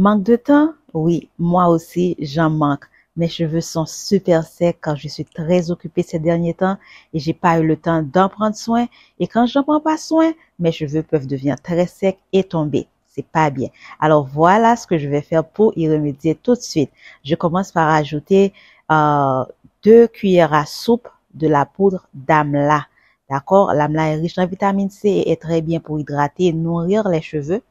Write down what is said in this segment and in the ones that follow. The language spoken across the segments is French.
Manque de temps? Oui, moi aussi, j'en manque. Mes cheveux sont super secs car je suis très occupée ces derniers temps et j'ai pas eu le temps d'en prendre soin. Et quand j'en prends pas soin, mes cheveux peuvent devenir très secs et tomber. C'est pas bien. Alors voilà ce que je vais faire pour y remédier tout de suite. Je commence par ajouter 2 cuillères à soupe de la poudre d'amla. D'accord? L'amla est riche en vitamine C et est très bien pour hydrater et nourrir les cheveux.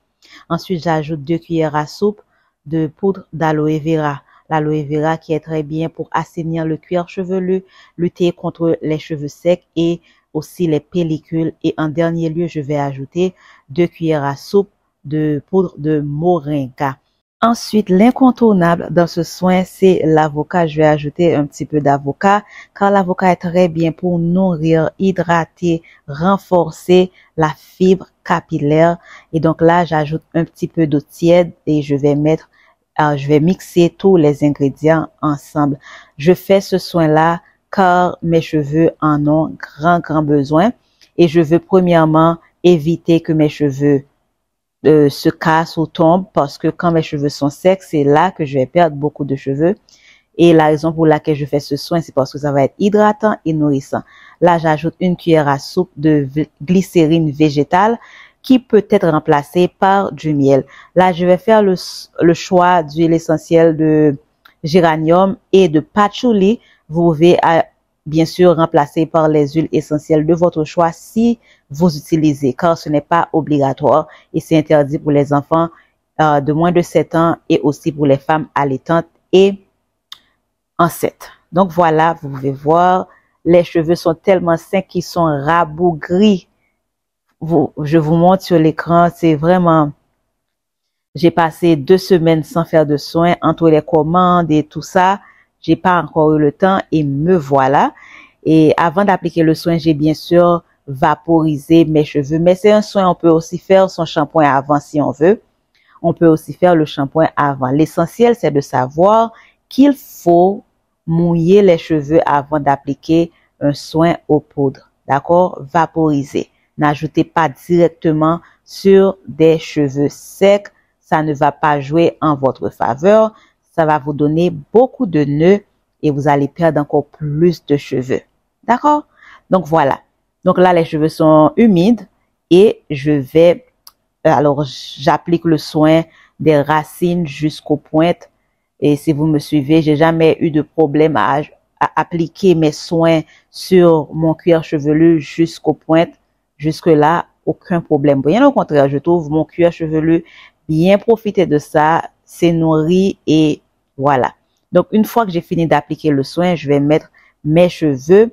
Ensuite, j'ajoute 2 cuillères à soupe de poudre d'aloe vera. L'aloe vera qui est très bien pour assainir le cuir chevelu, lutter contre les cheveux secs et aussi les pellicules. Et en dernier lieu, je vais ajouter 2 cuillères à soupe de poudre de moringa. Ensuite, l'incontournable dans ce soin, c'est l'avocat. Je vais ajouter un petit peu d'avocat car l'avocat est très bien pour nourrir, hydrater, renforcer la fibre capillaire. Et donc là, j'ajoute un petit peu d'eau tiède et je vais mixer tous les ingrédients ensemble. Je fais ce soin-là car mes cheveux en ont grand besoin et je veux premièrement éviter que mes cheveux se casse ou tombe parce que quand mes cheveux sont secs, c'est là que je vais perdre beaucoup de cheveux. Et la raison pour laquelle je fais ce soin, c'est parce que ça va être hydratant et nourrissant. Là, j'ajoute 1 cuillère à soupe de glycérine végétale qui peut être remplacée par du miel. Là, je vais faire le choix d'huile essentielle de géranium et de patchouli. Vous pouvez bien sûr remplacer par les huiles essentielles de votre choix si vous utilisez, car ce n'est pas obligatoire et c'est interdit pour les enfants de moins de 7 ans et aussi pour les femmes allaitantes et enceintes. Donc voilà, vous pouvez voir, les cheveux sont tellement secs qu'ils sont rabougris. Je vous montre sur l'écran, c'est vraiment... J'ai passé 2 semaines sans faire de soins entre les commandes et tout ça. J'ai pas encore eu le temps et me voilà. Et avant d'appliquer le soin, j'ai bien sûr vaporisé mes cheveux. Mais c'est un soin, on peut aussi faire son shampoing avant si on veut. On peut aussi faire le shampoing avant. L'essentiel, c'est de savoir qu'il faut mouiller les cheveux avant d'appliquer un soin aux poudres. D'accord? Vaporiser. N'ajoutez pas directement sur des cheveux secs. Ça ne va pas jouer en votre faveur. Ça va vous donner beaucoup de nœuds et vous allez perdre encore plus de cheveux. D'accord? Donc voilà. Donc là, les cheveux sont humides et j'applique le soin des racines jusqu'aux pointes. Et si vous me suivez, j'ai jamais eu de problème à appliquer mes soins sur mon cuir chevelu jusqu'aux pointes. Jusque-là, aucun problème. Bien au contraire, je trouve mon cuir chevelu bien profiter de ça, c'est nourri et voilà. Donc, une fois que j'ai fini d'appliquer le soin, je vais mettre mes cheveux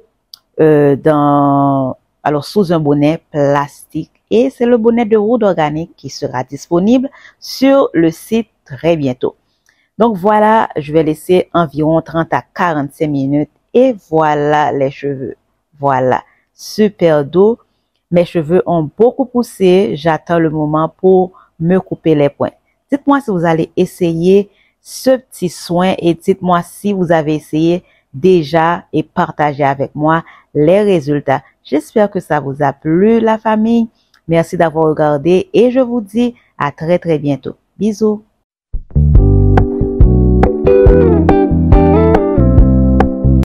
sous un bonnet plastique. Et c'est le bonnet de Rood Organic qui sera disponible sur le site très bientôt. Donc, voilà, je vais laisser environ 30 à 45 minutes et voilà les cheveux. Voilà, super doux. Mes cheveux ont beaucoup poussé. J'attends le moment pour me couper les points. Dites-moi si vous allez essayer ce petit soin et dites-moi si vous avez essayé déjà et partagez avec moi les résultats. J'espère que ça vous a plu, la famille. Merci d'avoir regardé et je vous dis à très bientôt. Bisous.